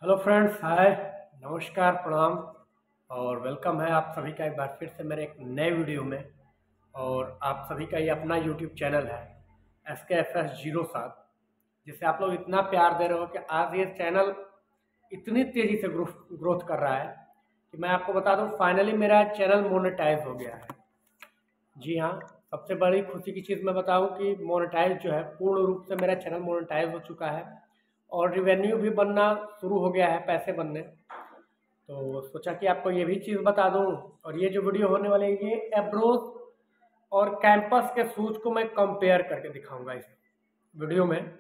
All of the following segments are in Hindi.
हेलो फ्रेंड्स, हाय, नमस्कार, प्रणाम और वेलकम है आप सभी का एक बार फिर से मेरे एक नए वीडियो में। और आप सभी का ये अपना यूट्यूब चैनल है SKFS07, जिसे आप लोग इतना प्यार दे रहे हो कि आज ये चैनल इतनी तेज़ी से ग्रोथ कर रहा है कि मैं आपको बता दूं, फाइनली मेरा चैनल मोनेटाइज हो गया है। जी हाँ, सबसे बड़ी खुशी की चीज़ मैं बताऊं कि मोनेटाइज जो है, पूर्ण रूप से मेरा चैनल मोनेटाइज हो चुका है और रिवेन्यू भी बनना शुरू हो गया है, पैसे बनने। तो सोचा कि आपको ये भी चीज़ बता दूं। और ये जो वीडियो होने वाली है, ये एब्रोस और कैंपस के शूज़ को मैं कंपेयर करके दिखाऊंगा इस वीडियो में।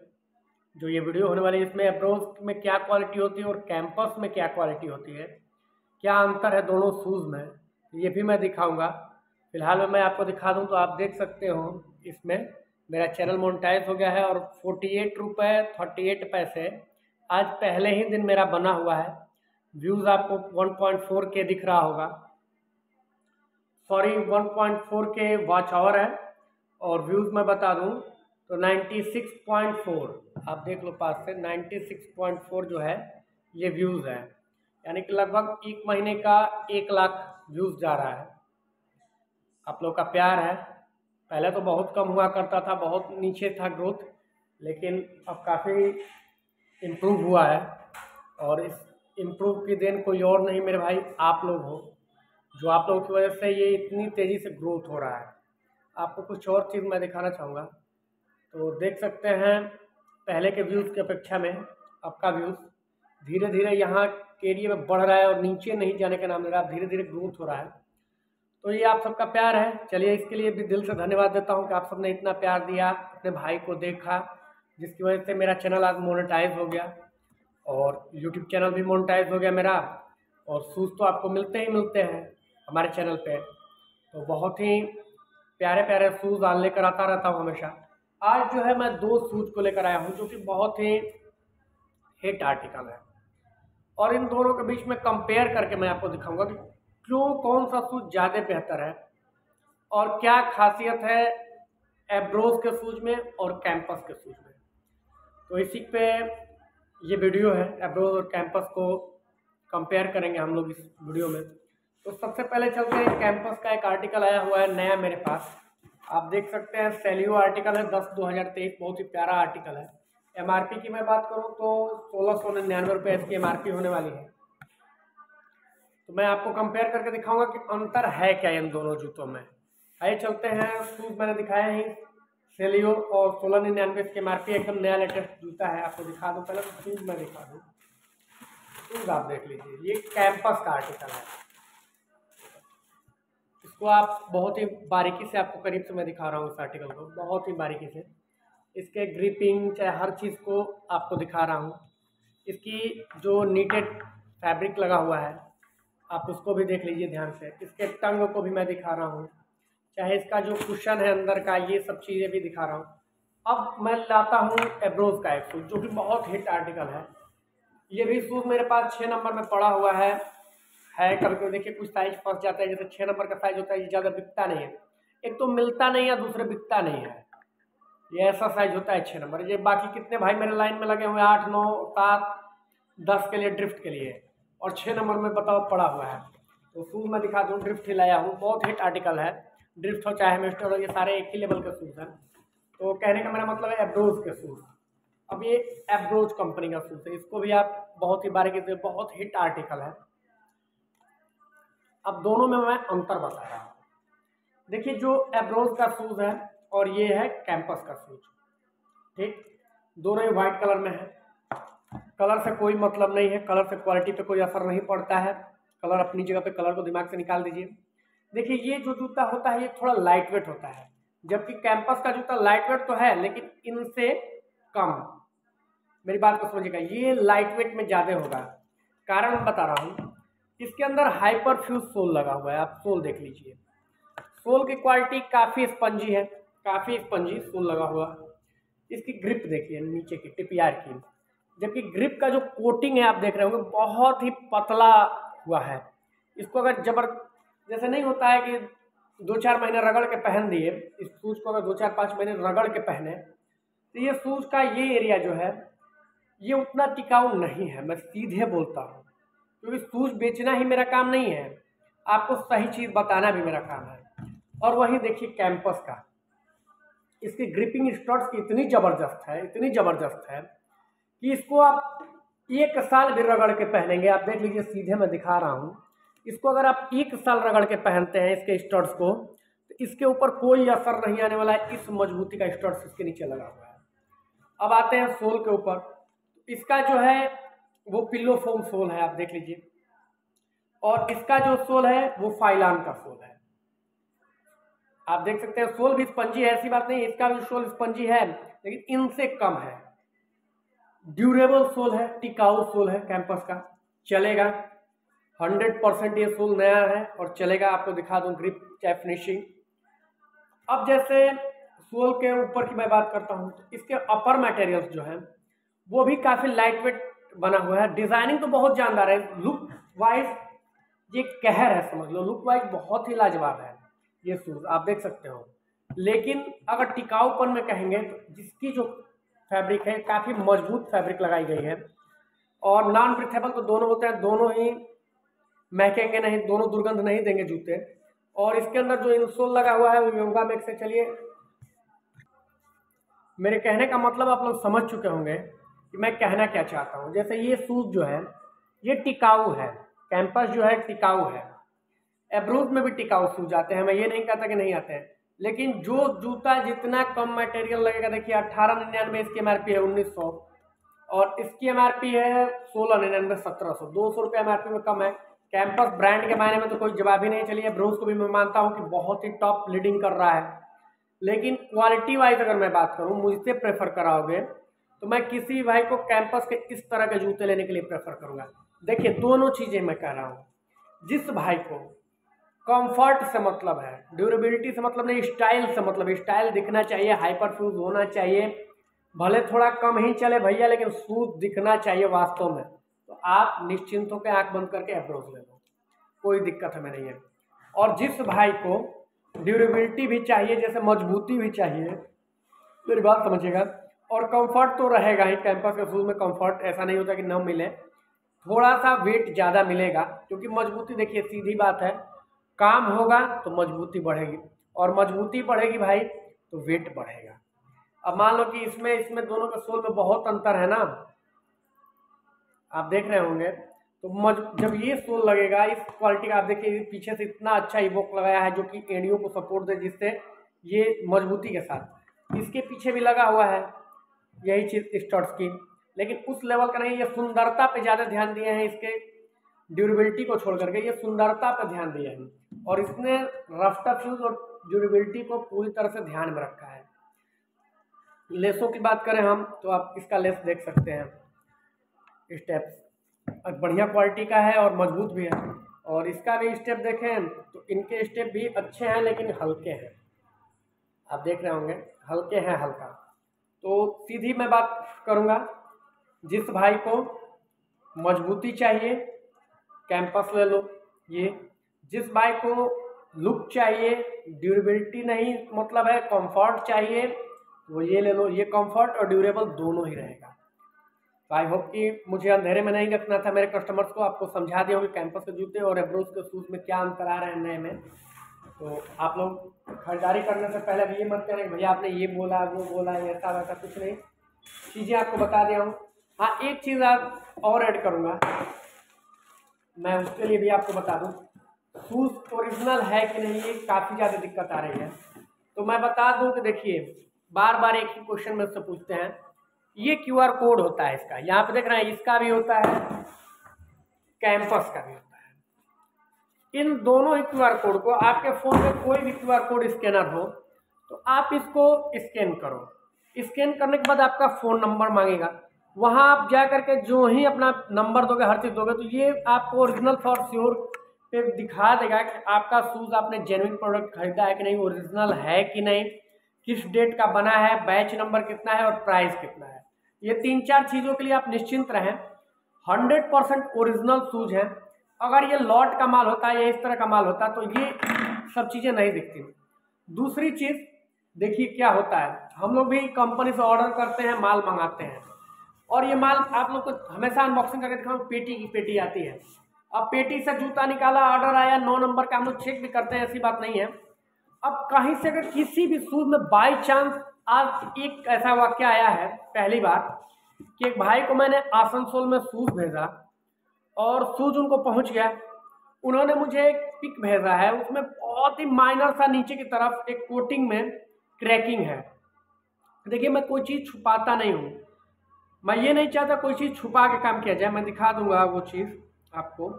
जो ये वीडियो होने वाली है, इसमें एब्रोस में क्या क्वालिटी होती है और कैंपस में क्या क्वालिटी होती है, क्या अंतर है दोनों शूज़ में, ये भी मैं दिखाऊंगा। फिलहाल में मैं आपको दिखा दूं तो आप देख सकते हो, इसमें मेरा चैनल मोनेटाइज हो गया है और 48 रुपये 38 पैसे आज पहले ही दिन मेरा बना हुआ है। व्यूज़ आपको 1.4 के दिख रहा होगा, सॉरी 1.4 के वॉच आवर है। और व्यूज़ मैं बता दूं तो 96.4, आप देख लो पास से, 96.4 जो है ये व्यूज़ है, यानी कि लगभग एक महीने का 1 लाख व्यूज़ जा रहा है। आप लोग का प्यार है। पहले तो बहुत कम हुआ करता था, बहुत नीचे था ग्रोथ, लेकिन अब काफ़ी इम्प्रूव हुआ है। और इस इम्प्रूव की देन कोई और नहीं मेरे भाई, आप लोग हो, जो आप लोगों की वजह से ये इतनी तेज़ी से ग्रोथ हो रहा है। आपको कुछ और चीज़ मैं दिखाना चाहूँगा, तो देख सकते हैं पहले के व्यूज़ की अपेक्षा में अब का व्यूज़ धीरे धीरे यहाँ के एरिया में बढ़ रहा है और नीचे नहीं जाने का नाम ले रहा है, धीरे धीरे ग्रोथ हो रहा है। तो ये आप सबका प्यार है। चलिए, इसके लिए भी दिल से धन्यवाद देता हूँ कि आप सबने इतना प्यार दिया, अपने भाई को देखा, जिसकी वजह से मेरा चैनल आज मोनेटाइज हो गया और यूट्यूब चैनल भी मोनेटाइज हो गया मेरा। और शूज़ तो आपको मिलते ही मिलते हैं हमारे चैनल पे, तो बहुत ही प्यारे प्यारे शूज़ आज लेकर आता रहता हूँ हमेशा। आज जो है मैं 2 शूज़ को लेकर आया हूँ जो कि बहुत ही हिट आर्टिकल है, और इन दोनों के बीच में कंपेयर करके मैं आपको दिखाऊंगा कि क्यों, कौन सा शूज़ ज़्यादा बेहतर है और क्या खासियत है एब्रोस के शूज़ में और कैंपस के शूज़ में। तो इसी पे ये वीडियो है, एब्रोस और कैंपस को कंपेयर करेंगे हम लोग इस वीडियो में। तो सबसे पहले चलते हैं, कैंपस का एक आर्टिकल आया हुआ है नया मेरे पास, आप देख सकते हैं, सेलियो आर्टिकल है 10/2023, बहुत ही प्यारा आर्टिकल है। MRP की मैं बात करूं तो 1699 रुपये इसकी MRP होने वाली है। तो मैं आपको कंपेयर करके दिखाऊंगा कि अंतर है क्या इन दोनों जूतों में। आइए चलते हैं, शूज़ मैंने दिखाया ही, सेलियो और 1699 इसके MRP, एकदम नया लेटेस्ट जूता है। आपको दिखा दूं, पहले तो शूज़ मैं दिखा दूं। शूज़ आप देख लीजिए, ये कैंपस का आर्टिकल है, इसको आप बहुत ही बारीकी से, आपको करीब से मैं दिखा रहा हूँ इस आर्टिकल को, बहुत ही बारीकी से इसके ग्रिपिंग चाहे हर चीज़ को आपको दिखा रहा हूँ। इसकी जो नीटेड फैब्रिक लगा हुआ है आप उसको भी देख लीजिए ध्यान से, इसके टंग को भी मैं दिखा रहा हूँ, चाहे इसका जो कुशन है अंदर का, ये सब चीज़ें भी दिखा रहा हूँ। अब मैं लाता हूँ एब्रोस का एक शूज़ जो कि बहुत हिट आर्टिकल है। ये भी शूज़ मेरे पास 6 नंबर में पड़ा हुआ है। कभी कभी देखिए कुछ साइज फंस जाता है, जैसे 6 नंबर का साइज होता है, ये ज़्यादा बिकता नहीं है, एक तो मिलता नहीं है, दूसरे बिकता नहीं है। ये ऐसा साइज होता है 6 नंबर। ये बाकी कितने भाई मेरे लाइन में लगे हुए हैं 8 9 7 10 के लिए, ड्रिफ्ट के लिए, और 6 नंबर में बताओ पड़ा हुआ है। तो शूज़ मैं दिखा दूँ, ड्रिफ्ट ही लाया हूँ, बहुत हिट आर्टिकल है। ड्रिफ्ट हो चाहे मिस्टर हो, ये सारे एक ही लेवल के शूज़ हैं। तो कहने का मेरा मतलब है एब्रोज के शूज़। अब ये एब्रोज कंपनी का शूज़ है, इसको भी आप बहुत ही बारीकी से, बहुत हिट आर्टिकल है। अब दोनों में मैं अंतर बता रहा हूँ। देखिए, जो एब्रोज का शूज़ है और ये है कैंपस का शूज़, ठीक, दोनों ही वाइट कलर में है। कलर से कोई मतलब नहीं है, कलर से क्वालिटी पे कोई असर नहीं पड़ता है। कलर अपनी जगह पे, कलर को दिमाग से निकाल दीजिए। देखिए, ये जो जूता होता है ये थोड़ा लाइट वेट होता है, जबकि कैंपस का जूता लाइट वेट तो है लेकिन इनसे कम। मेरी बात को समझिएगा, ये लाइट वेट में ज़्यादा होगा। कारण मैं बता रहा हूँ, इसके अंदर हाइपरफ्यूज सोल लगा हुआ है, आप सोल देख लीजिए। सोल की क्वालिटी काफ़ी स्पंजी है, काफ़ी स्पंजी सोल लगा हुआ। इसकी ग्रिप देखिए नीचे की, टिपियार की, जबकि ग्रिप का जो कोटिंग है आप देख रहे होंगे बहुत ही पतला हुआ है। इसको अगर जैसे नहीं होता है कि 2-4 महीने रगड़ के पहन दिए, इस शूज़ को अगर 2-4-5 महीने रगड़ के पहने, तो ये शूज़ का ये एरिया जो है ये उतना टिकाऊ नहीं है, मैं सीधे बोलता हूँ, क्योंकि शूज़ बेचना ही मेरा काम नहीं है, आपको सही चीज़ बताना भी मेरा काम है। और वहीं देखिए कैंपस का, इसकी ग्रिपिंग स्टड्स की इतनी ज़बरदस्त है, इतनी ज़बरदस्त है कि इसको आप 1 साल भी रगड़ के पहनेंगे। आप देख लीजिए, सीधे मैं दिखा रहा हूँ, इसको अगर आप 1 साल रगड़ के पहनते हैं इसके स्टड्स को, तो इसके ऊपर कोई असर नहीं आने वाला है। इस मजबूती का स्टड्स इसके नीचे लगा हुआ है। अब आते हैं सोल के ऊपर, इसका जो है वो पिल्लो फोम सोल है, आप देख लीजिए, और इसका जो सोल है वो फाइलान का सोल है। आप देख सकते हैं सोल भी स्पंजी है, ऐसी बात नहीं, इसका भी सोल स्पंजी है, लेकिन इनसे कम है। ड्यूरेबल सोल है, टिकाऊ सोल है कैंपस का, चलेगा 100%। ये सोल नया है और चलेगा। आपको दिखा दूं ग्रिप चाहे फिनिशिंग। अब जैसे सोल के ऊपर की मैं बात करता हूं, तो इसके अपर मटेरियल्स जो है वो भी काफ़ी लाइट वेट बना हुआ है। डिज़ाइनिंग तो बहुत जानदार है, लुक वाइज ये कहर है, समझ लो, लुक वाइज बहुत ही लाजवाब है ये शूज़, आप देख सकते हो। लेकिन अगर टिकाऊपन में कहेंगे तो जिसकी जो फैब्रिक है काफ़ी मजबूत फैब्रिक लगाई गई है, और नॉन ब्रीथेबल तो दोनों होते हैं, दोनों ही महकेंगे नहीं, दोनों दुर्गंध नहीं देंगे जूते। और इसके अंदर जो इंसोल लगा हुआ है वो योगा मैक्स से, चलिए मेरे कहने का मतलब आप लोग समझ चुके होंगे कि मैं कहना क्या चाहता हूँ। जैसे ये शूज़ जो है ये टिकाऊ है, कैंपस जो है टिकाऊ है, एब्रोज में भी टिकाऊ शूज आते हैं, मैं ये नहीं कहता कि नहीं आते हैं, लेकिन जो जूता जितना कम मटेरियल लगेगा, देखिए 1899 इसकी MRP है 1900, और इसकी MRP है 1699 1700, 200 रुपये MRP में कम है। कैंपस ब्रांड के मायने में तो कोई जवाब ही नहीं। चलिए एब्रोज को भी मैं मानता हूँ कि बहुत ही टॉप लीडिंग कर रहा है, लेकिन क्वालिटी वाइज अगर मैं बात करूँ, मुझसे प्रेफर कराओगे तो मैं किसी भाई को कैंपस के इस तरह के जूते लेने के लिए प्रेफर करूँगा। देखिए दोनों चीज़ें मैं कह रहा हूँ, जिस भाई को कंफर्ट से मतलब है, ड्यूरेबिलिटी से मतलब नहीं, स्टाइल से मतलब, स्टाइल दिखना चाहिए, हाइपर शूज होना चाहिए, भले थोड़ा कम ही चले भैया, लेकिन शूज दिखना चाहिए वास्तव में, तो आप निश्चिंत होकर आंख बंद करके अप्रोच ले लो, कोई दिक्कत हमें नहीं है। और जिस भाई को ड्यूरेबिलिटी भी चाहिए, जैसे मजबूती भी चाहिए, मेरी बात समझिएगा, और कंफर्ट तो रहेगा ही, कैंपस के शूज में कंफर्ट ऐसा नहीं होता कि न मिले, थोड़ा सा वेट ज़्यादा मिलेगा, क्योंकि मजबूती देखिए सीधी बात है, काम होगा तो मजबूती बढ़ेगी, और मजबूती बढ़ेगी भाई तो वेट बढ़ेगा। अब मान लो कि इसमें दोनों के सोल में बहुत अंतर है ना, आप देख रहे होंगे, तो जब ये सोल लगेगा इस क्वालिटी का, आप देखिए पीछे से इतना अच्छा इवोक लगाया है जो कि एड़ियों को सपोर्ट दे, जिससे ये मजबूती के साथ, इसके पीछे भी लगा हुआ है यही चीज़ स्टड्स की, लेकिन उस लेवल का नहीं, ये सुंदरता पे ज़्यादा ध्यान दिए हैं, इसके ड्यूरेबिलिटी को छोड़ करके ये सुंदरता पर ध्यान दिया है, और इसने रफ टफ शूज और ड्यूरेबिलिटी को पूरी तरह से ध्यान में रखा है। लेसों की बात करें हम, तो आप इसका लेस देख सकते हैं, स्टेप्स बढ़िया क्वालिटी का है और मजबूत भी है, और इसका भी स्टेप देखें तो इनके स्टेप भी अच्छे हैं लेकिन हल्के हैं, आप देख रहे होंगे हल्के हैं, हल्का। तो सीधी मैं बात करूँगा, जिस भाई को मजबूती चाहिए कैंपस ले लो ये, जिस भाई को लुक चाहिए, ड्यूरेबिलिटी नहीं मतलब है, कंफर्ट चाहिए, वो ये ले लो, ये कंफर्ट और ड्यूरेबल दोनों ही रहेगा। तो आई होप कि मुझे अंधेरे में नहीं रखना था मेरे कस्टमर्स को, आपको समझा दिया होगा कैंपस के जूते और एब्रोज के शूज़ में क्या अंतर आ रहे हैं नए में। तो आप लोग खरीदारी करने से पहले भी ये मत करें भैया आपने ये बोला वो बोला, ऐसा वैसा कुछ नहीं, चीज़ें आपको बता दिया हूँ। हाँ एक चीज़ आप और ऐड करूँगा मैं, उसके लिए भी आपको बता दूँ, शूज़ ओरिजिनल है कि नहीं, ये काफ़ी ज़्यादा दिक्कत आ रही है। तो मैं बता दूँ कि देखिए बार बार एक ही क्वेश्चन मुझसे पूछते हैं, ये QR कोड होता है इसका, यहाँ पे देख रहे हैं, इसका भी होता है, कैंपस का भी होता है। इन दोनों ही QR कोड को, आपके फ़ोन में कोई भी QR कोड स्कैनर हो तो आप इसको स्कैन करो, स्कैन करने के बाद आपका फ़ोन नंबर मांगेगा, वहाँ आप जा करके जो ही अपना नंबर दोगे, हर चीज़ दोगे, तो ये आपको ओरिजिनल फॉर श्योर पे दिखा देगा कि आपका शूज़ आपने जेन्युइन प्रोडक्ट खरीदा है कि नहीं, ओरिजिनल है कि नहीं, किस डेट का बना है, बैच नंबर कितना है और प्राइस कितना है। ये 3-4 चीज़ों के लिए आप निश्चिंत रहें, 100% ओरिजिनल शूज़ हैं। अगर ये लॉट का माल होता है या इस तरह का माल होता तो ये सब चीज़ें नहीं दिखती। दूसरी चीज़ देखिए क्या होता है, हम लोग भी कंपनी से ऑर्डर करते हैं, माल मंगाते हैं, और ये माल आप लोग को हमेशा अनबॉक्सिंग करके दिखाऊँ, पेटी की पेटी आती है। अब पेटी से जूता निकाला, ऑर्डर आया 9 नंबर का, हम लोग चेक भी करते हैं, ऐसी बात नहीं है। अब कहीं से अगर किसी भी शूज में बाई चांस, आज एक ऐसा वाक्य आया है पहली बार कि एक भाई को मैंने आसनसोल में शूज भेजा और शूज उनको पहुंच गया, उन्होंने मुझे एक पिक भेजा है, उसमें बहुत ही माइनर सा नीचे की तरफ एक कोटिंग में क्रैकिंग है। देखिए मैं कोई चीज़ छुपाता नहीं हूँ, मैं ये नहीं चाहता कोई चीज़ छुपा के काम किया जाए। मैं दिखा दूंगा वो चीज़ आपको।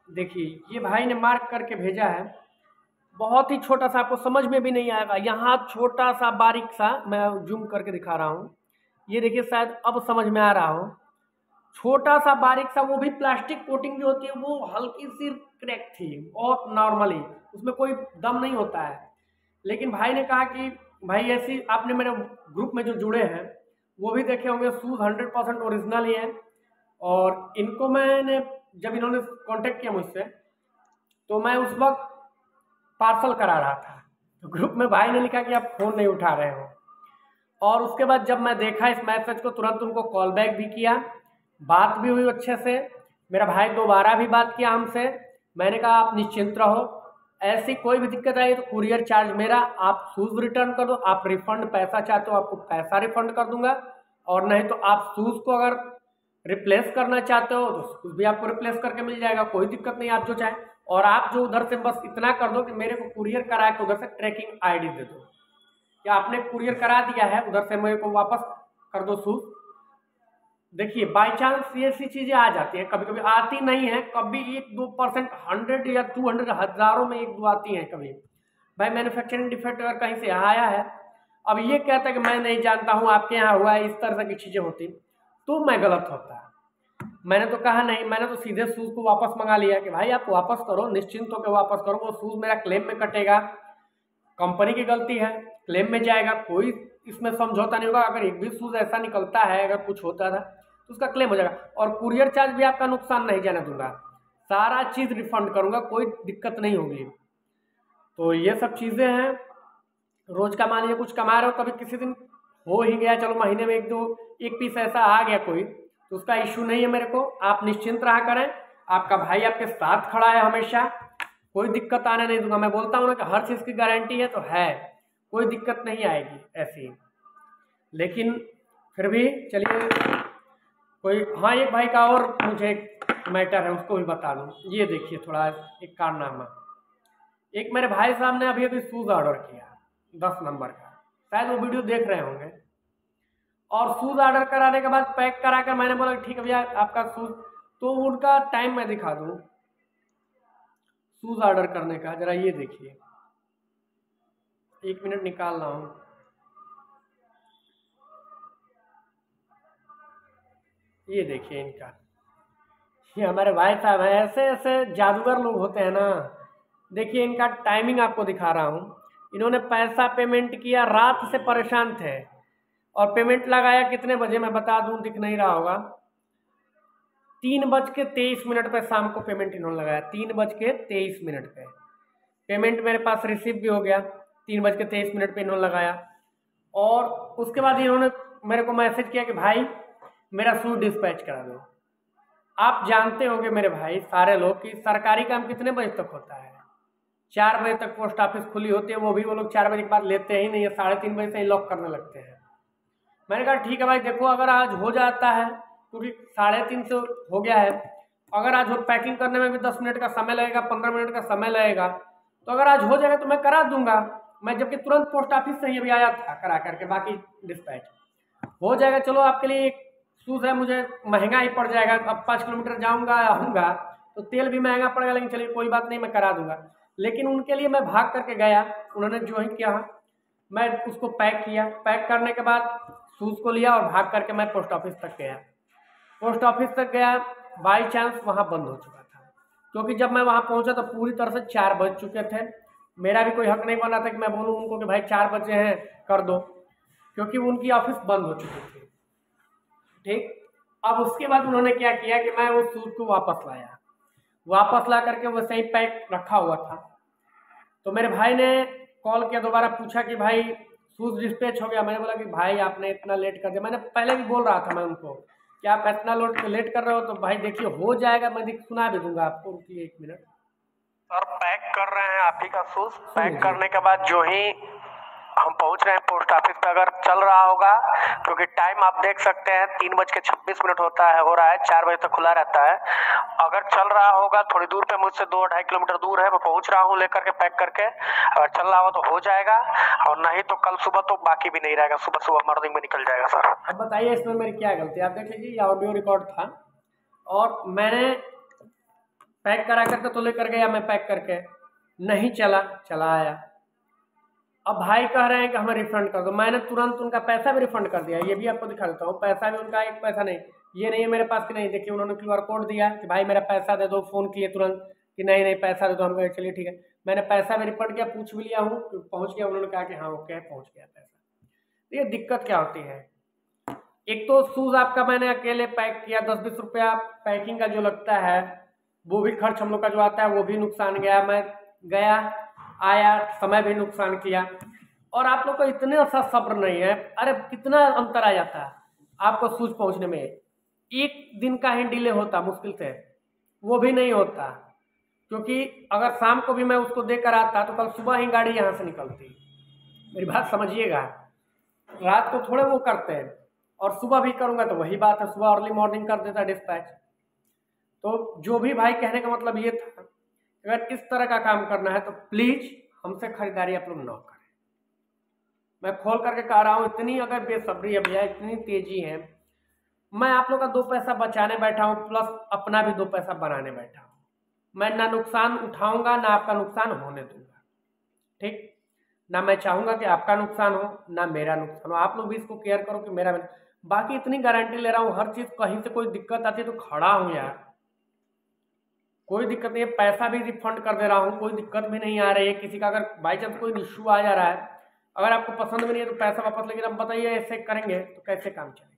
देखिए ये भाई ने मार्क करके भेजा है, बहुत ही छोटा सा, आपको समझ में भी नहीं आएगा। यहाँ छोटा सा बारीक सा, मैं जूम करके दिखा रहा हूँ, ये देखिए शायद अब समझ में आ रहा हो, छोटा सा बारीक सा, वो भी प्लास्टिक कोटिंग जो होती है वो हल्की सी क्रैक थी और नॉर्मली उसमें कोई दम नहीं होता है। लेकिन भाई ने कहा कि भाई ऐसी, आपने मेरे ग्रुप में जो जुड़े हैं वो भी देखे होंगे, शूज़ 100% ओरिजिनल ही है। और इनको मैंने, जब इन्होंने कांटेक्ट किया मुझसे, तो मैं उस वक्त पार्सल करा रहा था, तो ग्रुप में भाई ने लिखा कि आप फ़ोन नहीं उठा रहे हो। और उसके बाद जब मैं देखा इस मैसेज को, तुरंत उनको कॉल बैक भी किया, बात भी हुई अच्छे से। मेरा भाई दोबारा भी बात किया हमसे, मैंने कहा आप निश्चिंत रहो, ऐसी कोई भी दिक्कत आई तो कुरियर चार्ज मेरा, आप शूज़ रिटर्न कर दो, आप रिफ़ंड पैसा चाहते हो आपको पैसा रिफ़ंड कर दूंगा, और नहीं तो आप शूज़ को अगर रिप्लेस करना चाहते हो तो शूज़ भी आपको रिप्लेस करके मिल जाएगा, कोई दिक्कत नहीं, आप जो चाहें। और आप जो उधर से बस इतना कर दो कि मेरे को कुरियर करा के उधर से ट्रैकिंग आईडी दे दो, कि आपने कुरियर करा दिया है, उधर से मेरे को वापस कर दो शूज़। देखिए बाई चांस ये सी चीज़ें आ जाती हैं, कभी कभी आती नहीं है, कभी 1-2%, 100 या 200, हज़ारों में 1-2 आती हैं कभी। भाई मैन्युफैक्चरिंग डिफेक्ट अगर कहीं से आया है, अब ये कहता है कि मैं नहीं जानता हूँ आपके यहाँ हुआ है, इस तरह की चीज़ें होती, तो मैं गलत होता है। मैंने तो कहा नहीं, मैंने तो सीधे शूज़ को वापस मंगा लिया कि भाई आप वापस करो, निश्चिंत होकर वापस करो, वो शूज़ मेरा क्लेम में कटेगा, कंपनी की गलती है, क्लेम में जाएगा, कोई इसमें समझौता नहीं होगा। अगर एक भी शूज़ ऐसा निकलता है, अगर कुछ होता था तो उसका क्लेम हो जाएगा, और कुरियर चार्ज भी आपका नुकसान नहीं जाने दूंगा, सारा चीज़ रिफंड करूंगा, कोई दिक्कत नहीं होगी। तो ये सब चीज़ें हैं, रोज़ का मान लीजिए कुछ कमा रहे हो, कभी किसी दिन हो ही गया, चलो महीने में एक पीस ऐसा आ गया कोई, तो उसका इशू नहीं है मेरे को, आप निश्चिंत रहा करें, आपका भाई आपके साथ खड़ा है हमेशा, कोई दिक्कत आने नहीं दूंगा। मैं बोलता हूँ ना कि हर चीज़ की गारंटी है, तो है, कोई दिक्कत नहीं आएगी ऐसी। लेकिन फिर भी चलिए कोई, हाँ एक भाई का और मुझे मैटर है, उसको भी बता दूँ। ये देखिए थोड़ा एक कारनामा, एक मेरे भाई साहब ने अभी शूज़ ऑर्डर किया 10 नंबर का, शायद वो वीडियो देख रहे होंगे, और शूज़ ऑर्डर कराने के बाद पैक करा कर मैंने बोला ठीक है भैया आपका शूज़, तो उनका टाइम मैं दिखा दूँ शूज़ ऑर्डर करने का, ज़रा ये देखिए, 1 मिनट निकाल रहा हूँ। ये देखिए इनका, ये हमारे भाई साहब हैं, ऐसे ऐसे जादूगर लोग होते हैं ना। देखिए इनका टाइमिंग आपको दिखा रहा हूँ, इन्होंने पैसा पेमेंट किया, रात से परेशान थे, और पेमेंट लगाया कितने बजे मैं बता दूँ, दिख नहीं रहा होगा, 3:23 पे शाम को पेमेंट इन्होंने लगाया, 3:23 पे पेमेंट मेरे पास रिसीव भी हो गया, 3:23 पे इन्होंने लगाया। और उसके बाद इन्होंने मेरे को मैसेज किया कि भाई मेरा शूज़ डिस्पैच करा दो। आप जानते होंगे मेरे भाई सारे लोग कि सरकारी काम कितने बजे तक होता है, 4 बजे तक पोस्ट ऑफिस खुली होती है, वो भी वो लोग 4 बजे के बाद लेते ही नहीं है, 3:30 बजे से ही लॉक करने लगते हैं। मैंने कहा ठीक है भाई, देखो अगर आज हो जाता है, क्योंकि 3:30 से हो गया है, अगर आज पैकिंग करने में भी 10 मिनट का समय लगेगा, 15 मिनट का समय लगेगा, तो अगर आज हो जाएगा तो मैं करा दूंगा। मैं जबकि तुरंत पोस्ट ऑफिस से ही अभी आया था करा करके, बाकी डिस्पैच हो जाएगा। चलो आपके लिए एक शूज़ है, मुझे महंगा ही पड़ जाएगा, अब 5 किलोमीटर जाऊंगा आऊँगा तो तेल भी महंगा पड़ेगा, लेकिन चलिए कोई बात नहीं, मैं करा दूंगा। लेकिन उनके लिए मैं भाग करके गया, उन्होंने जो ही किया मैं उसको पैक किया, पैक करने के बाद शूज़ को लिया और भाग करके मैं पोस्ट ऑफिस तक गया। पोस्ट ऑफिस तक गया, बाई चांस वहाँ बंद हो चुका था, क्योंकि जब मैं वहाँ पहुँचा तो पूरी तरह से 4 बज चुके थे। मेरा भी कोई हक नहीं बना था कि मैं बोलूँ उनको कि भाई 4 बजे हैं कर दो, क्योंकि उनकी ऑफिस बंद हो चुकी थी। ठीक, अब उसके बाद उन्होंने क्या किया कि मैं उस शूज़ को वापस लाया, वापस ला करके वो सही पैक रखा हुआ था। तो मेरे भाई ने कॉल किया दोबारा, पूछा कि भाई शूज़ डिस्पैच हो गया। मैंने बोला कि भाई आपने इतना लेट कर दिया, मैंने पहले भी बोल रहा था मैं उनको कि आप इतना लेट कर रहे हो, तो भाई देखिए हो जाएगा, मैं सुना भी दूंगा आपको, रुकिए 1 मिनट। सर पैक कर रहे हैं आप ही का शूज। पैक लीजिए। करने के बाद जो ही हम पहुंच रहे हैं पोस्ट ऑफिस पे, अगर चल रहा होगा, क्योंकि टाइम आप देख सकते हैं 3:26 होता है, हो रहा है 4 बजे तक खुला रहता है। अगर चल रहा होगा, थोड़ी दूर पे मुझसे 2-2.5 किलोमीटर दूर है, मैं पहुंच रहा हूं लेकर के पैक करके। अगर चल रहा हो तो हो जाएगा, और नहीं तो कल सुबह तो बाकी भी नहीं रहेगा, सुबह सुबह मॉर्निंग में निकल जाएगा सर। अब बताइए इसमें मेरी क्या गलती है? आप देख लीजिए, ये ऑडियो रिकॉर्ड था और मैंने पैक करा करके तो लेकर गया, मैं पैक करके नहीं चला आया। अब भाई कह रहे हैं कि हमें रिफंड कर दो, मैंने तुरंत उनका पैसा भी रिफंड कर दिया। ये भी आपको दिखा देता हूँ, पैसा भी उनका 1 पैसा नहीं, ये नहीं है मेरे पास कि नहीं। देखिए उन्होंने QR कोड दिया कि भाई मेरा पैसा दे दो, फ़ोन किए तुरंत कि नहीं पैसा दे दो। हम कहे चलिए ठीक है, मैंने पैसा भी रिफंड किया, पूछ भी लिया हूँ, पहुँच गया। उन्होंने कहा कि हाँ ओके पहुँच गया पैसा। ये दिक्कत क्या होती है, एक तो शूज़ आपका मैंने अकेले पैक किया, 10-20 रुपया पैकिंग का जो लगता है वो भी खर्च हम लोग का जो आता है वो भी नुकसान गया। मैं गया आया, समय भी नुकसान किया, और आप लोग को इतने सा सब्र नहीं है। अरे कितना अंतर आ जाता है आपको शूज़ पहुंचने में, 1 दिन का ही डिले होता मुश्किल से, वो भी नहीं होता, क्योंकि अगर शाम को भी मैं उसको देकर आता तो कल सुबह ही गाड़ी यहाँ से निकलती। मेरी बात समझिएगा, रात को थोड़े वो करते हैं, और सुबह भी करूँगा तो वही बात है, सुबह अर्ली मॉर्निंग कर देता डिस्पैच। तो जो भी भाई कहने का मतलब ये था, अगर इस तरह का काम करना है तो प्लीज़ हमसे खरीदारी आप लोग न करें। मैं खोल करके कह रहा हूँ, इतनी अगर बेसब्री है भैया, इतनी तेज़ी है, मैं आप लोग का 2 पैसा बचाने बैठा हूँ, प्लस अपना भी 2 पैसा बनाने बैठा हूँ। मैं ना नुकसान उठाऊँगा, ना आपका नुकसान होने दूँगा, ठीक ना। मैं चाहूँगा कि आपका नुकसान हो, ना मेरा नुकसान हो। आप लोग भी इसको केयर करो कि मेरा बाकी इतनी गारंटी ले रहा हूँ, हर चीज़ कहीं से कोई दिक्कत आती है तो खड़ा हूँ यार, कोई दिक्कत नहीं है। पैसा भी रिफंड कर दे रहा हूँ, कोई दिक्कत भी नहीं आ रही है। किसी का अगर बाई चांस कोई इशू आ जा रहा है, अगर आपको पसंद भी नहीं है तो पैसा वापस, लेकिन अब बताइए ऐसे करेंगे तो कैसे काम चलेगा?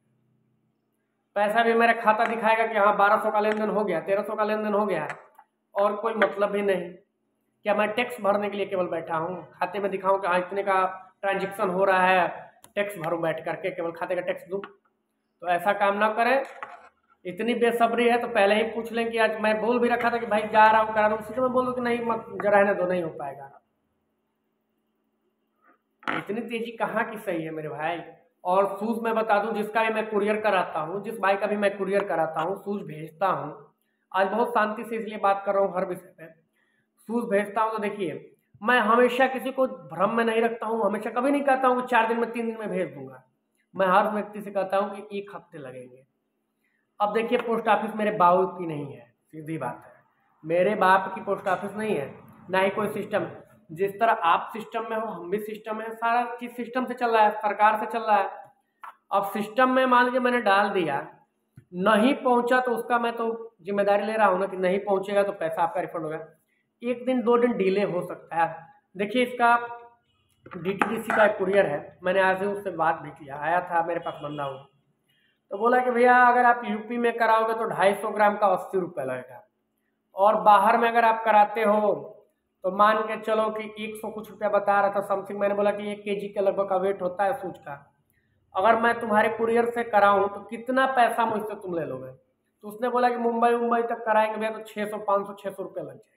पैसा भी मेरा खाता दिखाएगा कि हाँ 1200 का लेन देन हो गया, 1300 का लेन देन हो गया, और कोई मतलब भी नहीं। क्या मैं टैक्स भरने के लिए केवल बैठा हूँ? खाते में दिखाऊँ कि हाँ इतने का ट्रांजेक्शन हो रहा है, टैक्स भरूँ बैठ करके, केवल खाते का टैक्स दूँ? तो ऐसा काम ना करें। इतनी बेसब्री है तो पहले ही पूछ लें कि आज मैं बोल भी रखा था कि भाई जा रहा हूँ करा रहा हूँ, उसी में बोल दो कि नहीं मत रहने दो, नहीं हो पाएगा। इतनी तेजी कहाँ की सही है मेरे भाई। और शूज़ मैं बता दूं, जिसका भी मैं कुरियर कराता हूं, जिस भाई का भी मैं कुरियर कराता हूं, शूज़ भेजता हूं, आज बहुत शांति से इसलिए बात कर रहा हूं हर विषय पे, शूज़ भेजता हूं तो देखिए मैं हमेशा किसी को भ्रम में नहीं रखता हूं, हमेशा कभी नहीं कहता हूं कि 4 दिन में 3 दिन में भेज दूंगा। मैं हर व्यक्ति से कहता हूं कि 1 हफ्ते लगेंगे। अब देखिए पोस्ट ऑफिस मेरे बाबू की नहीं है, सीधी बात है, मेरे बाप की पोस्ट ऑफिस नहीं है, ना ही कोई सिस्टम। जिस तरह आप सिस्टम में हो हम भी सिस्टम में, सारा चीज़ सिस्टम से चल रहा है, सरकार से चल रहा है। अब सिस्टम में मान लीजिए मैंने डाल दिया, नहीं पहुंचा तो उसका मैं तो जिम्मेदारी ले रहा हूँ ना कि नहीं पहुंचेगा तो पैसा आपका रिफंड होगा। 1 दिन 2 दिन डिले हो सकता है। देखिए इसका DTDC का एक कुरियर है, मैंने आज ही उससे बात भी किया, आया था मेरे पास बंदा हो, तो बोला कि भैया अगर आप यूपी में कराओगे तो 250 ग्राम का 80 रुपये लगेगा, और बाहर में अगर आप कराते हो तो मान के चलो कि 100 कुछ रुपया बता रहा था समथिंग। मैंने बोला कि 1 kg के लगभग का वेट होता है शूज का, अगर मैं तुम्हारे कुरियर से कराऊं तो कितना पैसा मुझसे तुम ले लोगे? तो उसने बोला कि मुंबई तक कराएंगे भैया तो 600 500 600 रुपये लग जाएगा।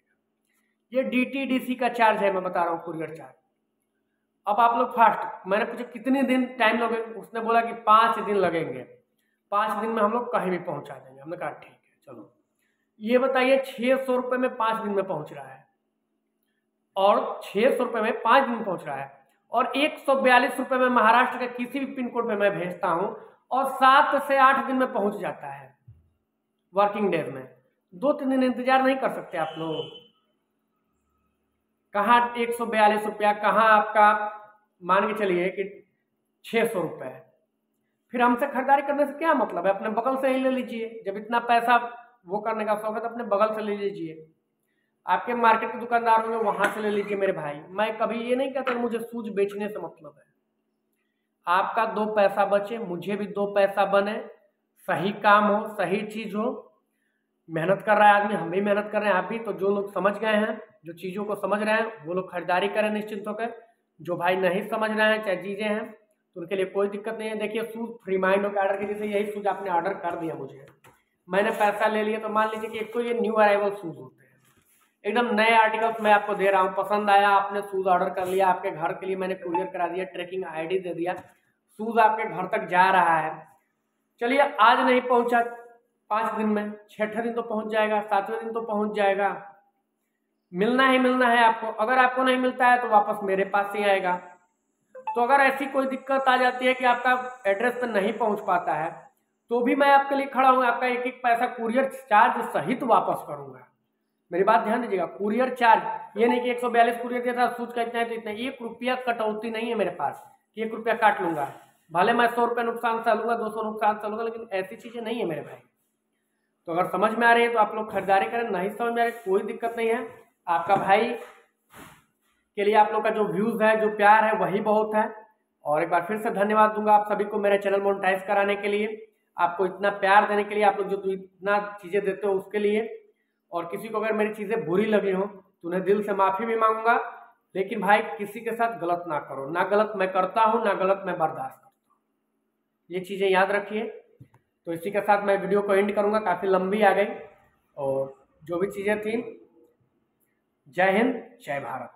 ये DTDC का चार्ज है, मैं बता रहा हूँ कुरियर चार्ज। अब आप लोग फास्ट, मैंने पूछा कितने दिन टाइम लोगे, उसने बोला कि 5 दिन लगेंगे, 5 दिन में हम लोग कहीं भी पहुंचा देंगे। हमने कहा ठीक है चलो। ये बताइए 600 रुपये में 5 दिन में पहुंच रहा है, और 600 रुपये में 5 दिन में पहुंच रहा है, और 142 रुपये में महाराष्ट्र के किसी भी पिन कोड में मैं भेजता हूं और 7 से 8 दिन में पहुंच जाता है वर्किंग डेज में। 2-3 दिन इंतजार नहीं कर सकते आप लोग? कहाँ 142 रुपया, कहाँ आपका मान के चलिए कि 600 रुपये। फिर हमसे खरीदारी करने से क्या मतलब है? अपने बगल से ही ले लीजिए, जब इतना पैसा वो करने का शौक है तो अपने बगल से ले लीजिए, आपके मार्केट के दुकानदार होंगे वहां से ले लीजिए मेरे भाई। मैं कभी ये नहीं कहता मुझे शूज बेचने से मतलब है, आपका 2 पैसा बचे, मुझे भी 2 पैसा बने, सही काम हो, सही चीज हो। मेहनत कर रहा है आदमी, हम भी मेहनत कर रहे हैं, आप भी। तो जो लोग समझ गए हैं, जो चीज़ों को समझ रहे हैं, वो लोग खरीदारी करें निश्चिंत होकर। जो भाई नहीं समझ रहे हैं चाहे चीज़ें हैं तो उनके लिए कोई दिक्कत नहीं है। देखिए शूज़ फ्री माइंड होकर ऑर्डर कीजिए, जैसे यही शूज़ आपने ऑर्डर कर दिया मुझे, मैंने पैसा ले लिया, तो मान लीजिए कि एक तो ये न्यू अराइवल शूज़ होते हैं, एकदम नए आर्टिकल्स मैं आपको दे रहा हूँ, पसंद आया, आपने शूज़ ऑर्डर कर लिया, आपके घर के लिए मैंने कुरियर करा दिया, ट्रैकिंग आईडी दे दिया, शूज़ आपके घर तक जा रहा है। चलिए आज नहीं पहुँचा, 5 दिन में, 6ठे दिन तो पहुँच जाएगा, 7वें दिन तो पहुँच जाएगा, मिलना ही मिलना है आपको। अगर आपको नहीं मिलता है तो वापस मेरे पास ही आएगा। तो अगर ऐसी कोई दिक्कत आ जाती है कि आपका एड्रेस पर नहीं पहुँच पाता है तो भी मैं आपके लिए खड़ा हूँ, आपका एक एक पैसा कुरियर चार्ज सहित वापस करूँगा। मेरी बात ध्यान दीजिएगा, कुरियर चार्ज, ये नहीं कि 142 कुरियर दिया था, सूच का इतना है तो इतना, 1 रुपया कटौती नहीं है मेरे पास कि 1 रुपया काट लूंगा, भले मैं 100 रुपये नुकसान से लूँगा, 200 नुकसान से लूँगा, लेकिन ऐसी चीज़ें नहीं है मेरे भाई। तो अगर समझ में आ रही है तो आप लोग खरीदारी करें, नहीं समझ में आ रही कोई दिक्कत नहीं है। आपका भाई के लिए आप लोग का जो व्यूज़ है, जो प्यार है, वही बहुत है। और एक बार फिर से धन्यवाद दूंगा आप सभी को मेरे चैनल मोनेटाइज कराने के लिए, आपको इतना प्यार देने के लिए, आप लोग जो इतना चीज़ें देते हो उसके लिए। और किसी को अगर मेरी चीज़ें बुरी लगी हो तो उन्हें दिल से माफ़ी भी मांगूंगा, लेकिन भाई किसी के साथ गलत ना करो, ना गलत मैं करता हूँ, ना गलत मैं बर्दाश्त करता हूँ, ये चीज़ें याद रखिए। तो इसी के साथ मैं वीडियो को एंड करूँगा, काफ़ी लंबी आ गई, और जो भी चीज़ें थी, जय हिंद, जय भारत।